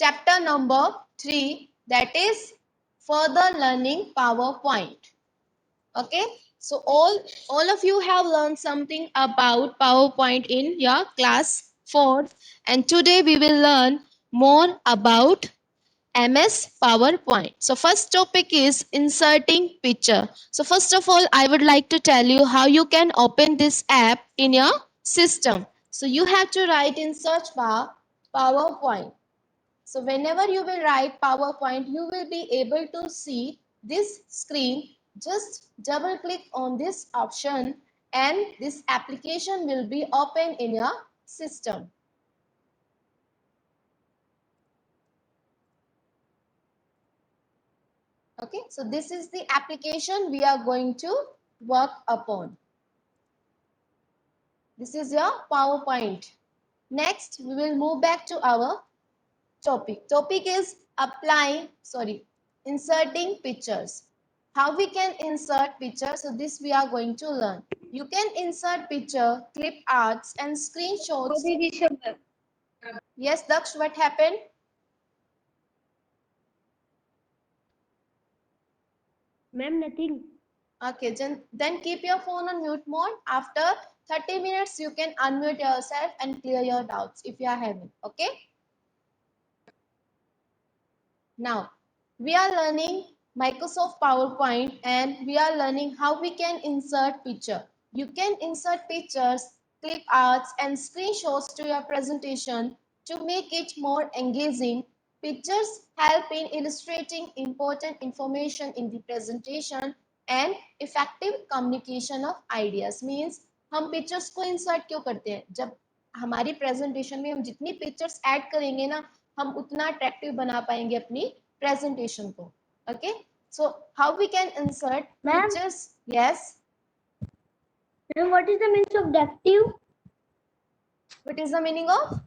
chapter number 3, that is further learning PowerPoint. Okay, so all of you have learned something about PowerPoint in your class 4, and today we will learn more about MS PowerPoint. So first topic is inserting picture. So first of all, I would like to tell you how you can open this app in your system. So you have to write in search bar PowerPoint. So whenever you will write PowerPoint, you will be able to see this screen. Just double click on this option and this application will be open in your system. Okay, so this is the application we are going to work upon. This is your PowerPoint. Next, we will move back to our topic. Topic is inserting pictures. How we can insert pictures? So this we are going to learn. You can insert picture, clip arts and screenshots. Yes, Daksh, what happened? Ma'am, nothing. Okay, then keep your phone on mute mode. After 30 minutes, you can unmute yourself and clear your doubts if you are having. Okay. Now, we are learning Microsoft PowerPoint and we are learning how we can insert picture. You can insert pictures, clip arts and screenshots to your presentation to make it more engaging. Pictures help in illustrating important information in the presentation and effective communication of ideas. Means हम pictures को insert क्यों करते हैं? जब हमारी presentation में हम जितनी pictures add करेंगे ना, हम उतना अट्रैक्टिव बना पाएंगे अपनी प्रेजेंटेशन को. Okay, so how we can insert pictures. Yes, What is the meaning of adaptive? what is the meaning of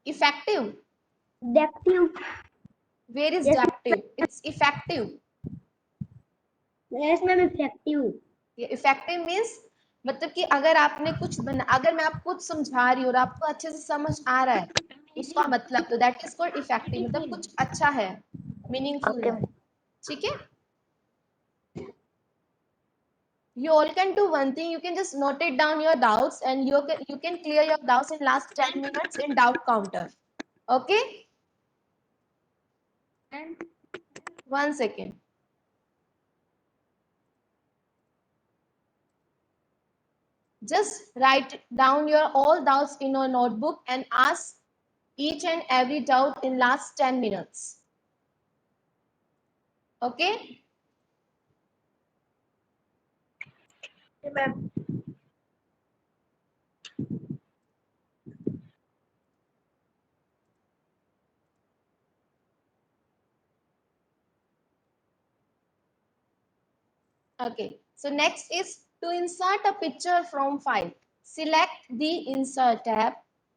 effective? Adaptive. Where is Yes, adaptive? It's effective. Yes, ma'am, effective. ये effective means मतलब कि अगर आपने कुछ अगर मैं आपको कुछ समझा रही हूँ और आपको अच्छे से समझ आ रहा है उसका मतलब, तो दैट इज कॉल्ड इफेक्टिव. मतलब कुछ अच्छा है, मीनिंगफुल है. ठीक है. You all can do one thing. You can just note it down your doubts and you can clear your doubts in last 10 minutes in doubt counter. Okay. And 1 second. Just write down your all doubts in your notebook and ask each and every doubt in last 10 minutes. Okay. ma'am. Okay. So next is to insert a picture from file. Select the insert tab.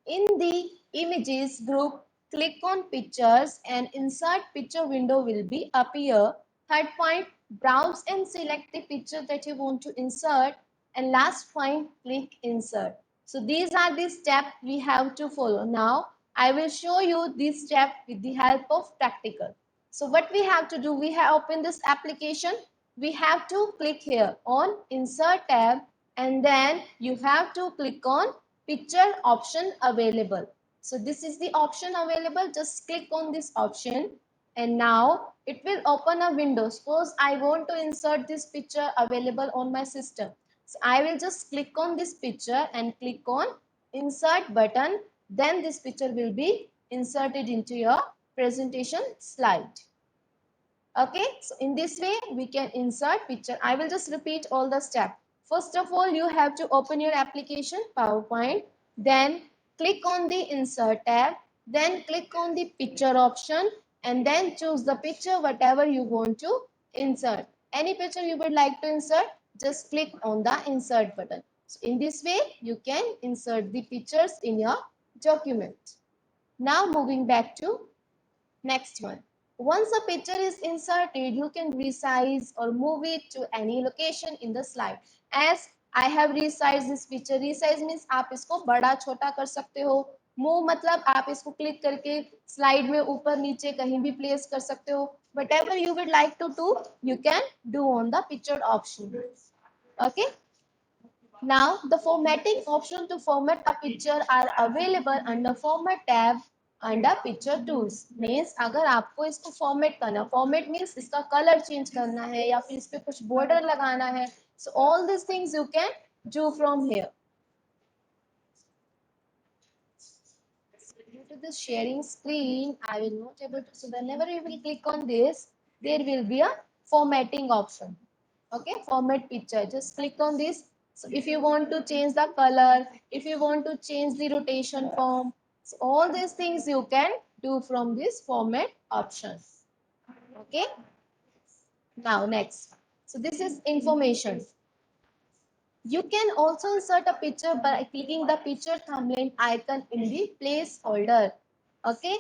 In the images group, click on pictures and insert picture window will be appear. Third point, browse and select the picture that you want to insert. And last point, click insert. So these are the steps we have to follow. Now I will show you this step with the help of practical. So what we have to do, we have opened this application. We have to click here on insert tab and then you have to click on picture option available. So this is the option available. Just click on this option and now it will open a window. Suppose I want to insert this picture available on my system. So I will just click on this picture and click on insert button. Then this picture will be inserted into your presentation slide. Okay, so in this way we can insert picture. I will just repeat all the steps. First of all, you have to open your application PowerPoint, then click on the insert tab, then click on the picture option and then choose the picture whatever you want to insert. Any picture you would like to insert, just click on the insert button. So in this way you can insert the pictures in your document. Now moving back to next one. Once a picture is inserted, you can resize or move it to any location in the slide. As I have resized this picture. Resize means आप इसको बड़ा छोटा कर सकते हो, move मतलब आप इसको क्लिक करके स्लाइड में ऊपर नीचे कहीं भी प्लेस कर सकते हो. Whatever you would like to do, you can do on the picture option. Okay. Now the formatting option to format a picture are available under format tab under picture tools. Means अगर आपको इसको format करना, format means इसका color change करना है या फिर इस पे कुछ border लगाना है, so all these things you can do from here. Due to this sharing screen, I will not able to. So whenever you will click on this, there will be a formatting option. Okay, format picture. Just click on this. So if you want to change the color, if you want to change the rotation form, so all these things you can do from this format option. Okay. Now next. So this is information. You can also insert a picture by clicking the picture thumbnail icon in the placeholder. Okay.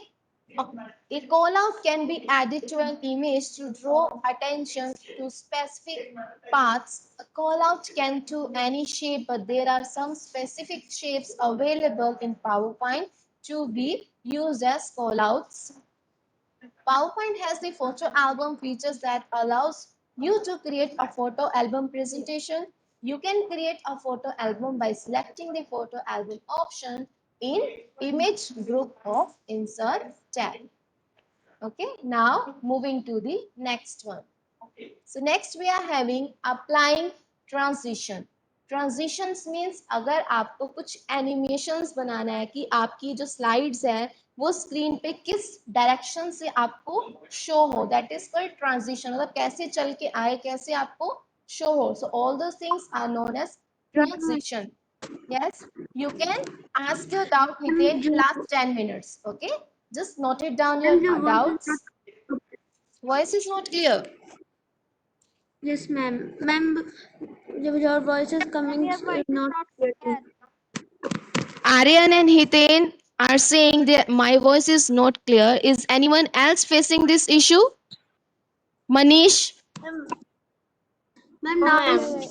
A callout can be added to an image to draw attention to specific parts. A callout can do any shape, but there are some specific shapes available in PowerPoint to be used as callouts. PowerPoint has the photo album features that allows you to create a photo album presentation. You can create a photo album by selecting the photo album option in image group of insert tab. Okay, now moving to the next one. So next we are having applying transition. Transitions means अगर आपको कुछ animations बनाना है कि आपकी जो slides है वो screen पे किस direction से आपको show हो, that is called transition. मतलब कैसे चल के आए, कैसे आपको show हो. So all those things are known as transition. Yes, you can ask your doubt Hiten in last 10 minutes. Okay, just note it down your doubts. Voice is not clear. Yes, ma'am. Ma'am, your voice is coming not clear. Aryan and Hiten are saying that my voice is not clear. Is anyone else facing this issue? Manish? Ma'am, now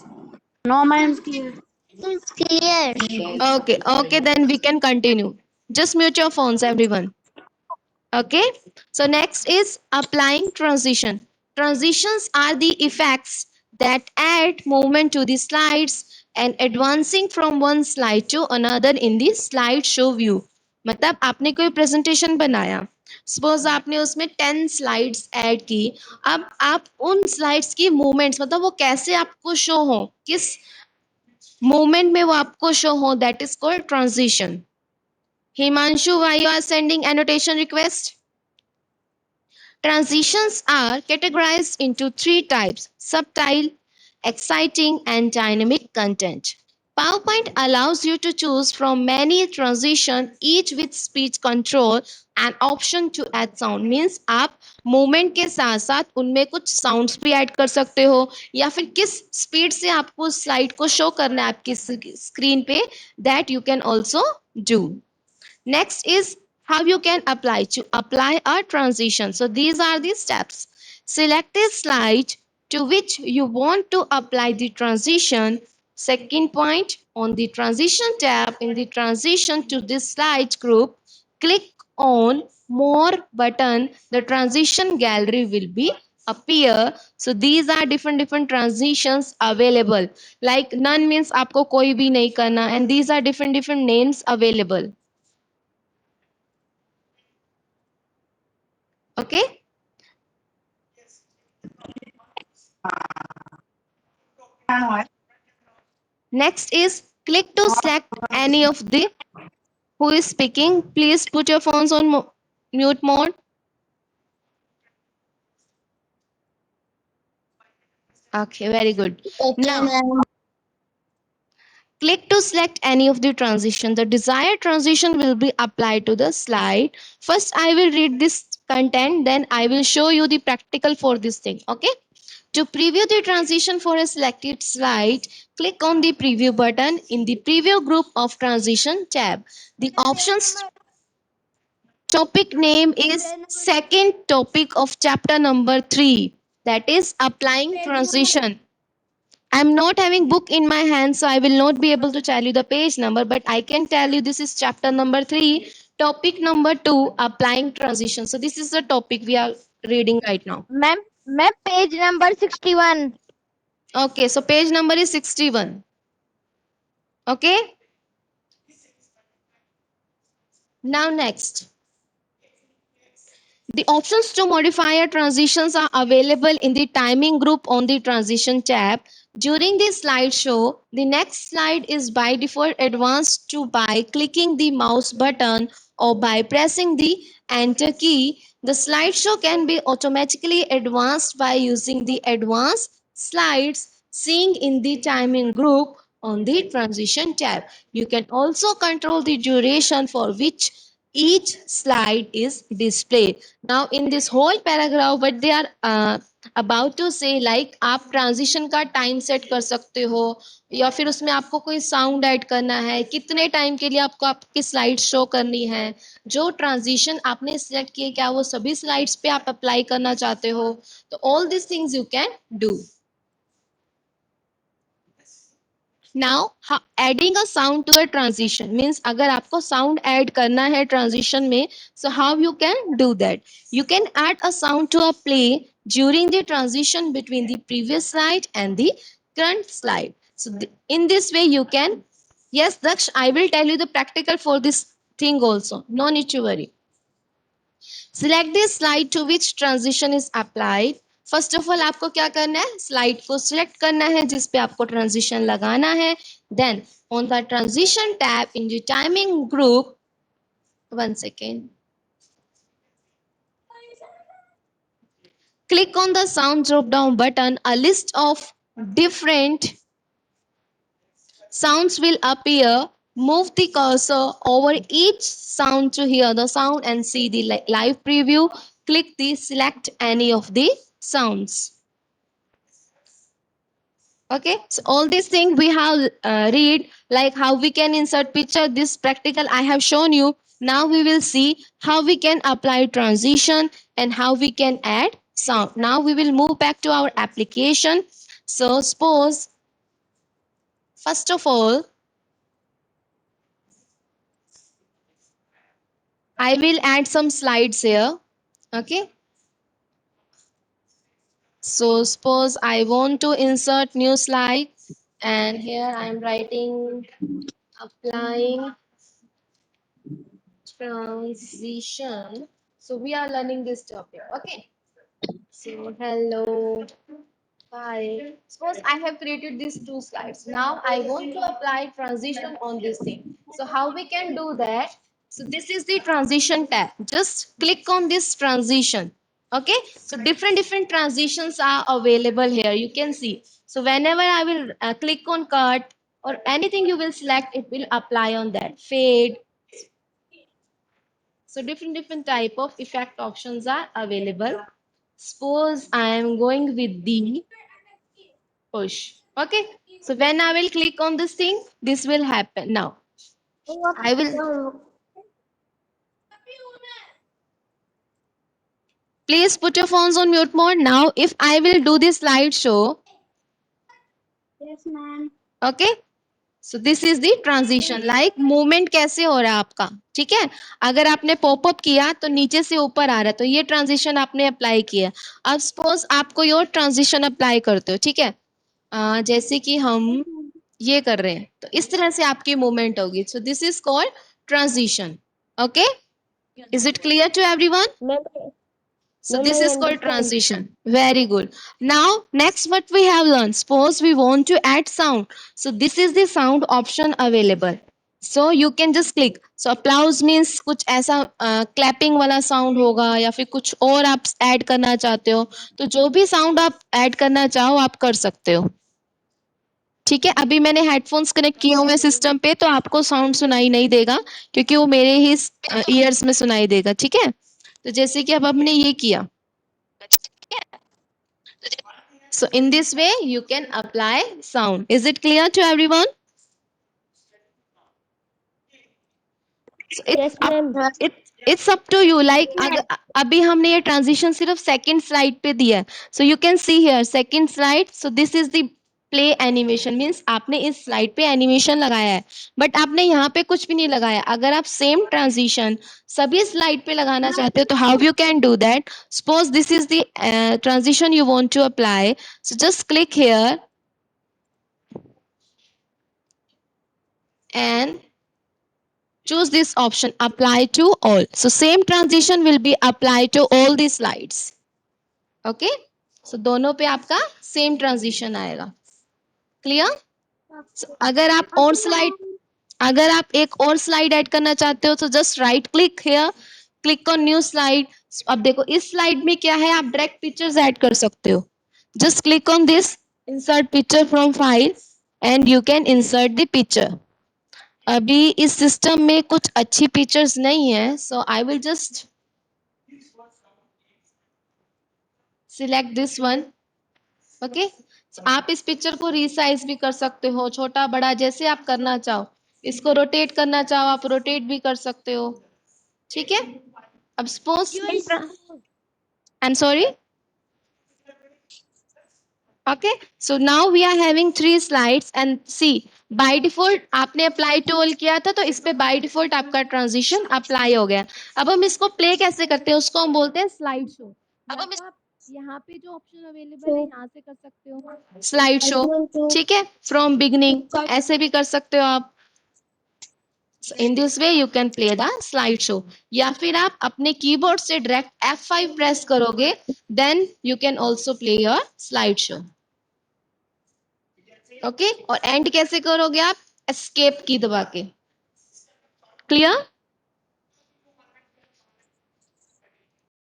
No, ma'am, it's clear. it's clear. Okay, okay, then we can continue. Just mute your phones, everyone. Okay, so next is applying transition. Transitions are the effects that add movement to the slides and advancing from one slide to another in the slideshow view. मतलब आपने कोई presentation बनाया, suppose आपने उसमें 10 slides add की, अब आप उन स्लाइड्स की मूवमेंट्स मतलब वो कैसे आपको शो हो, किस मूवमेंट में वो आपको शो हो, that is called transition. Himanshu, why you are sending annotation request? Transitions are categorized into three types: subtle, exciting, and dynamic content. PowerPoint allows you to choose from many transitions, each with speech control and option to add sound. Means आप movement के साथ साथ उनमें कुछ sounds भी add कर सकते हो या फिर किस speed से आपको slide को show करना है आपकी screen पे, that you can also do. Next is how you can apply to apply a transition. So these are the steps. Select a slide to which you want to apply the transition. Second point, on the transition tab in the transition to this slide group, click on more button. The transition gallery will be appear. So these are different transitions available. Like none means आपको कोई भी नहीं करना, and these are different names available. Okay. Next is click to select any of the who is speaking. Please put your phones on mute mode. Okay, very good. Okay, Now ma'am. click to select any of the transition. The desired transition will be applied to the slide. First, I will read this content, then I will show you the practical for this thing. Okay. To preview the transition for a selected slide, click on the preview button in the preview group of transition tab. The options topic name is second topic of chapter number 3, that is applying transition. I'm not having book in my hand, so I will not be able to tell you the page number, but I can tell you this is chapter number 3, topic number 2, applying transition. So this is the topic we are reading right now. Ma'am, page number 61. Okay, so page number is 61. Okay, now next. The options to modify your transitions are available in the timing group on the transition tab. During the slideshow, the next slide is by default advanced to by clicking the mouse button or by pressing the enter key. The slideshow can be automatically advanced by using the advanced slides seeing in the timing group on the transition tab. You can also control the duration for which each slide is displayed. Now in this whole paragraph what they are about to say, like आप transition का time set कर सकते हो या फिर उसमें आपको कोई साउंड ऐड करना है, कितने टाइम के लिए आपको आपकी स्लाइड शो करनी है, जो ट्रांजिशन आपने सिलेक्ट किए क्या वो सभी स्लाइड्स पे आप अप्लाई करना चाहते हो, तो all this things you can do. Now, adding a sound to a transition means अगर आपको sound add करना है transition में, so how you can do that? You can add a sound to a play during the transition between the previous slide and the current slide. So in this way you can, yes Daksh, I will tell you the practical for this thing also. No need to worry. Select the slide to which transition is applied. First of all आपको क्या करना है, slide को select करना है जिस पे आपको ट्रांजिशन लगाना है. Then on the transition tab in the timing group, one second, click on the sound drop down button. A list of different sounds will appear. Move the cursor over each sound to hear the sound and see the live preview. Click the select any of the sounds. Okay, so all these things we have read, like how we can insert picture. This practical I have shown you. Now we will see how we can apply transition and how we can add sound. Now we will move back to our application. So suppose first of all I will add some slides here. Okay, so suppose I want to insert new slide, and here I am writing applying transition. So we are learning this topic. Okay. So hello. Hi. Suppose I have created these two slides. Now I want to apply transition on this thing. So how we can do that? So this is the transition tab. Just click on this transition. Okay. So different transitions are available here. You can see. So whenever I will click on cut or anything you will select, it will apply on that. Fade. So different type of effect options are available. Suppose I am going with the push. Okay. So when I will click on this thing, this will happen. Now I will, please put your phones on mute mode. Now if I will do this slideshow, Yes, ma'am. okay. So this is the transition, like movement कैसे हो रहा है आपका. ठीक है, अगर आपने popup किया तो नीचे से ऊपर आ रहा है, तो ये ट्रांजिशन आपने अप्लाई किया. अब सपोज आप कोई और ट्रांजिशन अप्लाई करते हो. ठीक है, जैसे कि हम ये कर रहे हैं, तो इस तरह से आपकी मूवमेंट होगी. So this is called transition. Okay, is it clear to everyone? Ma'am, So ma'am, this I is called understand. transition. Very good. Now next what we have learned. Suppose we want to add sound. So this is the sound option available. So you can just click. So applause means कुछ ऐसा clapping वाला sound होगा या फिर कुछ और आप add करना चाहते हो. तो जो भी sound आप add करना चाहो आप कर सकते हो. ठीक है, अभी मैंने हेडफोन्स कनेक्ट किए हुए सिस्टम पे, तो आपको साउंड सुनाई नहीं देगा क्योंकि वो मेरे ही ईयर्स में सुनाई देगा. ठीक है, तो जैसे कि अब हमने ये किया. So in this way you can apply sound. Is it clear to everyone? So Yes, ma'am. it's up to you. Like अगर अभी हमने ये transition सिर्फ second slide पे दिया है. So you can see here second slide. So this is the play animation means आपने इस स्लाइड पे एनिमेशन लगाया है, बट आपने यहाँ पे कुछ भी नहीं लगाया। अगर आप सेम ट्रांजिशन सभी स्लाइड पे लगाना चाहते हो तो how you can do that? Suppose this is the transition you want to apply, so just click here and choose this option, apply to all. So same transition will be applied to all the slides. Okay, so दोनों पे आपका same transition आएगा। Clear? अगर आप एक और slide add करना चाहते हो तो just right click here, click on new slide. अब देखो इस स्लाइड में क्या है, आप डायरेक्ट पिक्चर्स ऐड कर सकते हो। Just click on this insert picture from file and you can insert the picture. अभी इस सिस्टम में कुछ अच्छी पिक्चर्स नहीं है, so I will just select this one. Okay, आप इस पिक्चर को रीसाइज भी कर सकते हो, छोटा बड़ा जैसे आप करना चाहो। इसको रोटेट करना चाहो आप रोटेट भी कर सकते हो। ठीक है, अब suppose I am sorry. Okay, so now we are having 3 slides and see by default आपने apply to all किया था तो इस पे by default आपका transition apply हो गया। अब हम इसको play कैसे करते हैं, उसको हम बोलते हैं slide show। अब हम आप यहाँ पे जो ऑप्शन अवेलेबल है यहाँ से कर सकते हो स्लाइड शो। ठीक है, फ्रॉम बिगनिंग ऐसे भी कर सकते हो आप। In this way you can play the slide show, या फिर आप अपने कीबोर्ड से डायरेक्ट F5 प्रेस करोगे then you can also play your slide show. Okay, और एंड कैसे करोगे आप? एस्केप की दबा के। क्लियर?